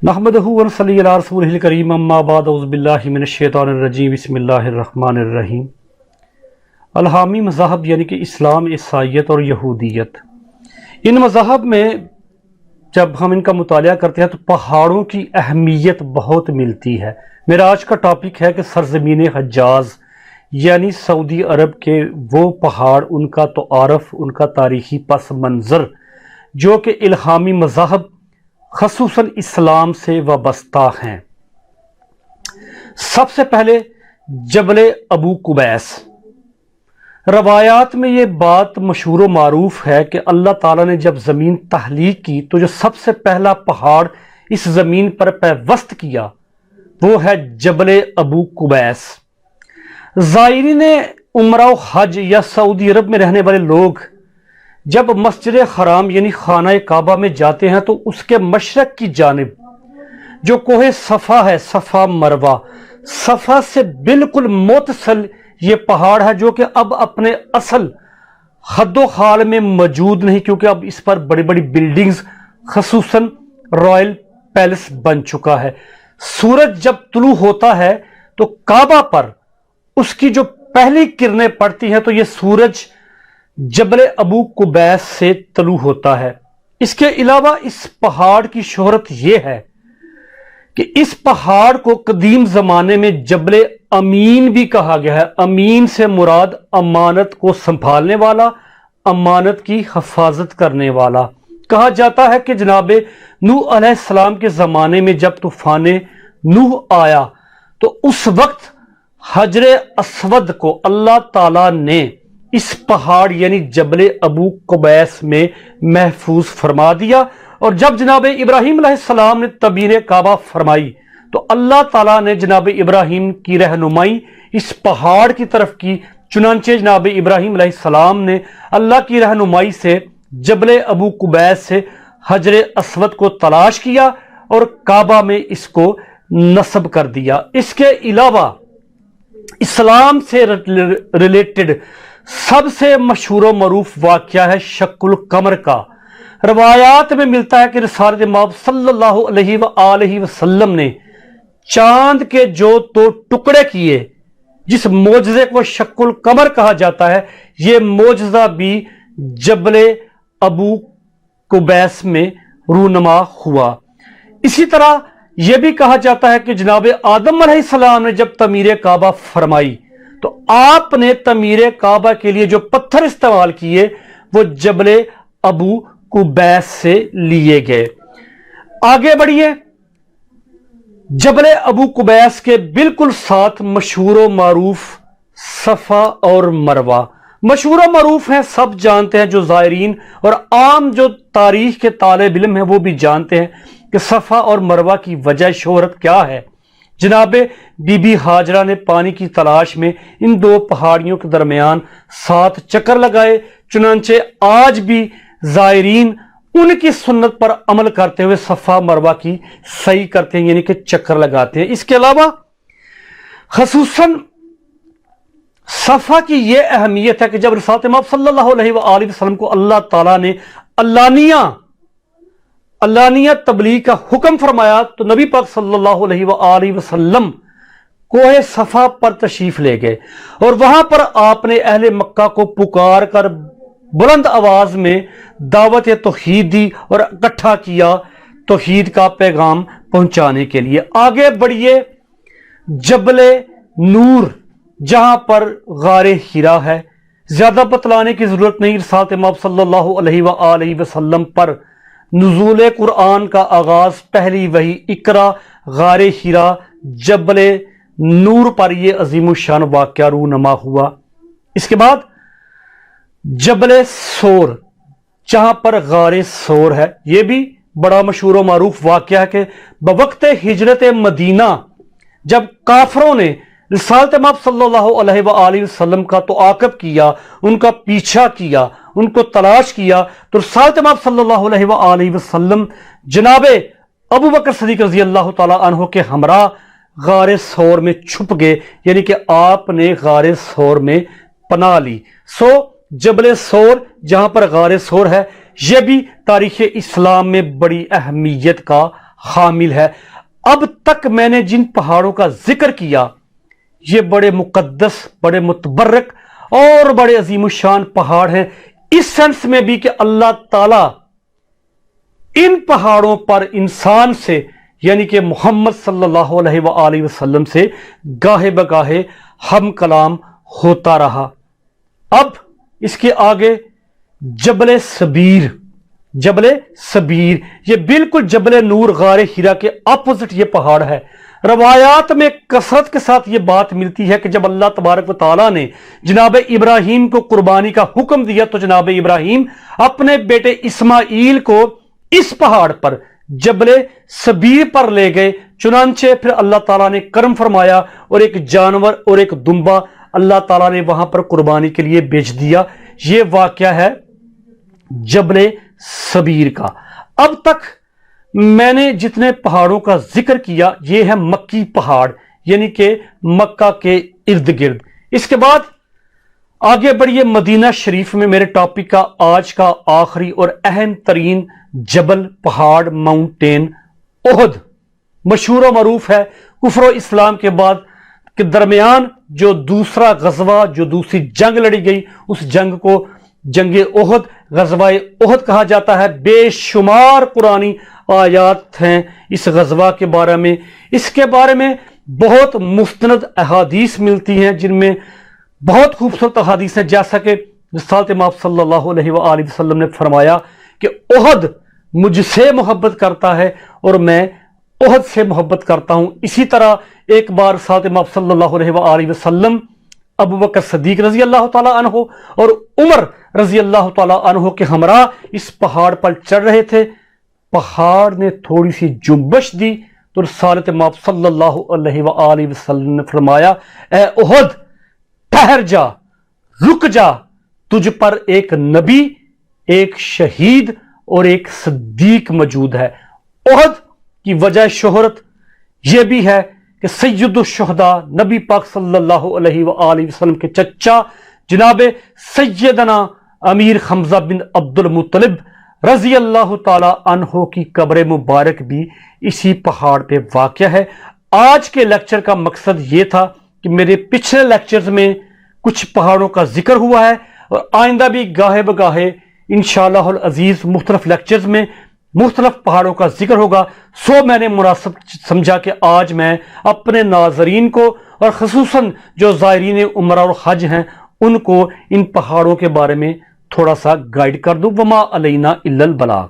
نحمدہ ونصلی علی رسولہ الکریم اما بعد اعوذ باللہ من الشیطان الرجیم بسم اللہ الرحمن الرحیم۔ الہامی مذاہب یعنی کہ اسلام، عیسائیت اور یہودیت، ان مذاہب میں جب ہم ان کا مطالعہ کرتے ہیں تو پہاڑوں کی اہمیت بہت ملتی ہے۔ میرا آج کا ٹاپک ہے کہ سرزمین حجاز یعنی سعودی عرب کے وہ پہاڑ، ان کا تعارف، ان کا تاریخی پس منظر جو کہ الہامی مذاہب خصوصاً اسلام سے وابستہ ہیں۔ سب سے پہلے جبل ابو قبیس۔ روایات میں یہ بات مشہور و معروف ہے کہ اللہ تعالیٰ نے جب زمین تخلیق کی تو جو سب سے پہلا پہاڑ اس زمین پر پیوست کیا وہ ہے جبل ابو قبیس۔ زائرین عمرہ و حج یا سعودی عرب میں رہنے والے لوگ جب مسجد حرام یعنی خانہ کعبہ میں جاتے ہیں تو اس کے مشرق کی جانب جو کوہ صفا ہے، صفا مروہ، صفا سے بالکل متصل یہ پہاڑ ہے جو کہ اب اپنے اصل حد و حال میں موجود نہیں، کیونکہ اب اس پر بڑی بڑی بلڈنگز خصوصاً رائل پیلس بن چکا ہے۔ سورج جب طلوع ہوتا ہے تو کعبہ پر اس کی جو پہلی کرنیں پڑتی ہیں تو یہ سورج جبل ابو قبیس سے طلوع ہوتا ہے۔ اس کے علاوہ اس پہاڑ کی شہرت یہ ہے کہ اس پہاڑ کو قدیم زمانے میں جبل امین بھی کہا گیا ہے۔ امین سے مراد امانت کو سنبھالنے والا، امانت کی حفاظت کرنے والا۔ کہا جاتا ہے کہ جناب نوح علیہ السلام کے زمانے میں جب طوفان نوح آیا تو اس وقت حجر اسود کو اللہ تعالیٰ نے اس پہاڑ یعنی جبل ابو قبیس میں محفوظ فرما دیا، اور جب جناب ابراہیم علیہ السلام نے تعمیر کعبہ فرمائی تو اللہ تعالیٰ نے جناب ابراہیم کی رہنمائی اس پہاڑ کی طرف کی۔ چنانچہ جناب ابراہیم علیہ السلام نے اللہ کی رہنمائی سے جبل ابو قبیس سے حجر اسود کو تلاش کیا اور کعبہ میں اس کو نصب کر دیا۔ اس کے علاوہ اسلام سے ریلیٹڈ سب سے مشہور و معروف واقعہ ہے شق القمر کا۔ روایات میں ملتا ہے کہ رسالت مآب صلی اللہ علیہ وآلہ وسلم نے چاند کے جو دو ٹکڑے کیے، جس معجزے کو شق القمر کہا جاتا ہے، یہ معجزہ بھی جبل ابو قبیس میں رونما ہوا۔ اسی طرح یہ بھی کہا جاتا ہے کہ جناب آدم علیہ السلام نے جب تعمیر کعبہ فرمائی تو آپ نے تعمیر کعبہ کے لیے جو پتھر استعمال کیے وہ جبل ابو قبیس سے لیے گئے۔ آگے بڑھیے، جبل ابو قبیس کے بالکل ساتھ مشہور و معروف صفا اور مروہ۔ مشہور و معروف ہیں، سب جانتے ہیں، جو زائرین اور عام جو تاریخ کے طالب علم ہیں وہ بھی جانتے ہیں کہ صفا اور مروہ کی وجہ شہرت کیا ہے۔ جناب بی بی ہاجرہ نے پانی کی تلاش میں ان دو پہاڑیوں کے درمیان 7 چکر لگائے، چنانچہ آج بھی زائرین ان کی سنت پر عمل کرتے ہوئے صفا مروہ کی سعی کرتے ہیں، یعنی کہ چکر لگاتے ہیں۔ اس کے علاوہ خصوصاً صفا کی یہ اہمیت ہے کہ جب رسالت مآب صلی اللہ علیہ وآلہ وسلم کو اللہ تعالیٰ نے علانیہ تبلیغ کا حکم فرمایا تو نبی پاک صلی اللہ علیہ وآلہ وسلم کوہ صفا پر تشریف لے گئے، اور وہاں پر آپ نے اہل مکہ کو پکار کر بلند آواز میں دعوت توحید دی اور اکٹھا کیا توحید کا پیغام پہنچانے کے لیے۔ آگے بڑھیے، جبل نور جہاں پر غار حرا ہے، زیادہ بتلانے کی ضرورت نہیں، رسالت مآب صلی اللہ علیہ وآلہ وسلم پر نزول قرآن کا آغاز پہلی وحی اقرا غار حرا جبل نور پر یہ عظیم الشان واقعہ رونما ہوا۔ اس کے بعد جبل سور جہاں پر غار سور ہے، یہ بھی بڑا مشہور و معروف واقعہ ہے کہ بوقت ہجرت مدینہ جب کافروں نے رسالت مآب صلی اللہ علیہ وآلہ وسلم کا تعاقب کیا، ان کا پیچھا کیا، ان کو تلاش کیا، تو رسالت مآب صلی اللہ علیہ وآلہ وسلم جناب ابو بکر صدیق رضی اللہ تعالی عنہ کے ہمراہ غار سور میں چھپ گئے، یعنی کہ آپ نے غار سور میں پناہ لی۔ جبل سور جہاں پر غار سور ہے، یہ بھی تاریخ اسلام میں بڑی اہمیت کا حامل ہے۔ اب تک میں نے جن پہاڑوں کا ذکر کیا یہ بڑے مقدس، بڑے متبرک اور بڑے عظیم الشان پہاڑ ہیں، اس سینس میں بھی کہ اللہ تعالی ان پہاڑوں پر انسان سے یعنی کہ محمد صلی اللہ علیہ وآلہ وسلم سے گاہے بگاہے ہم کلام ہوتا رہا۔ اب اس کے آگے جبل صبیر، جبل صبیر یہ بالکل جبل نور غار ہیرا کے اپوزٹ یہ پہاڑ ہے۔ روایات میں کثرت کے ساتھ یہ بات ملتی ہے کہ جب اللہ تبارک و تعالیٰ نے جناب ابراہیم کو قربانی کا حکم دیا تو جناب ابراہیم اپنے بیٹے اسماعیل کو اس پہاڑ پر جبل صبیر پر لے گئے، چنانچہ پھر اللہ تعالیٰ نے کرم فرمایا اور ایک جانور اور ایک دمبا اللہ تعالیٰ نے وہاں پر قربانی کے لیے بیچ دیا۔ یہ واقعہ ہے جبل صبیر کا۔ اب تک میں نے جتنے پہاڑوں کا ذکر کیا یہ ہے مکی پہاڑ یعنی کہ مکہ کے ارد گرد۔ اس کے بعد آگے بڑھیے مدینہ شریف میں میرے ٹاپک کا آج کا آخری اور اہم ترین جبل پہاڑ ماؤنٹین احد، مشہور و معروف ہے۔ کفر و اسلام کے بعد کے درمیان جو دوسرا غزوہ، جو دوسری جنگ لڑی گئی، اس جنگ کو جنگ احد، غزوہ احد کہا جاتا ہے۔ بے شمار قرآنی آیات ہیں اس غزوہ کے بارے میں، اس کے بارے میں بہت مستند احادیث ملتی ہیں جن میں بہت خوبصورت احادیث ہیں، جیسا کہ رسالت مآب صلی اللہ علیہ وآلہ وسلم نے فرمایا کہ احد مجھ سے محبت کرتا ہے اور میں احد سے محبت کرتا ہوں۔ اسی طرح ایک بار رسالت مآب صلی اللہ علیہ وآلہ وسلم ابو بکر صدیق رضی اللہ تعالیٰ عنہ اور عمر رضی اللہ تعالیٰ عنہ کے ہمراہ اس پہاڑ پر چڑھ رہے تھے۔ پہاڑ نے تھوڑی سی جنبش دی تو رسالت مآب صلی اللہ علیہ وآلہ وسلم نے فرمایا اے احد ٹھہر جا، رک جا، تجھ پر ایک نبی، ایک شہید اور ایک صدیق موجود ہے۔ احد کی وجہ شہرت یہ بھی ہے کہ سید الشہداء نبی پاک صلی اللہ علیہ وآلہ وسلم کے چچا جناب سیدنا امیر حمزہ بن عبد المطلب رضی اللہ تعالی عنہ کی قبر مبارک بھی اسی پہاڑ پہ واقع ہے۔ آج کے لیکچر کا مقصد یہ تھا کہ میرے پچھلے لیکچرز میں کچھ پہاڑوں کا ذکر ہوا ہے اور آئندہ بھی گاہے بگاہے انشاءاللہ العزیز مختلف لیکچرز میں مختلف پہاڑوں کا ذکر ہوگا۔ سو میں نے مناسب سمجھا کہ آج میں اپنے ناظرین کو اور خصوصاً جو زائرین عمرہ اور حج ہیں ان کو ان پہاڑوں کے بارے میں تھوڑا سا گائیڈ کر دوں۔ وما علینا الا البلاغ۔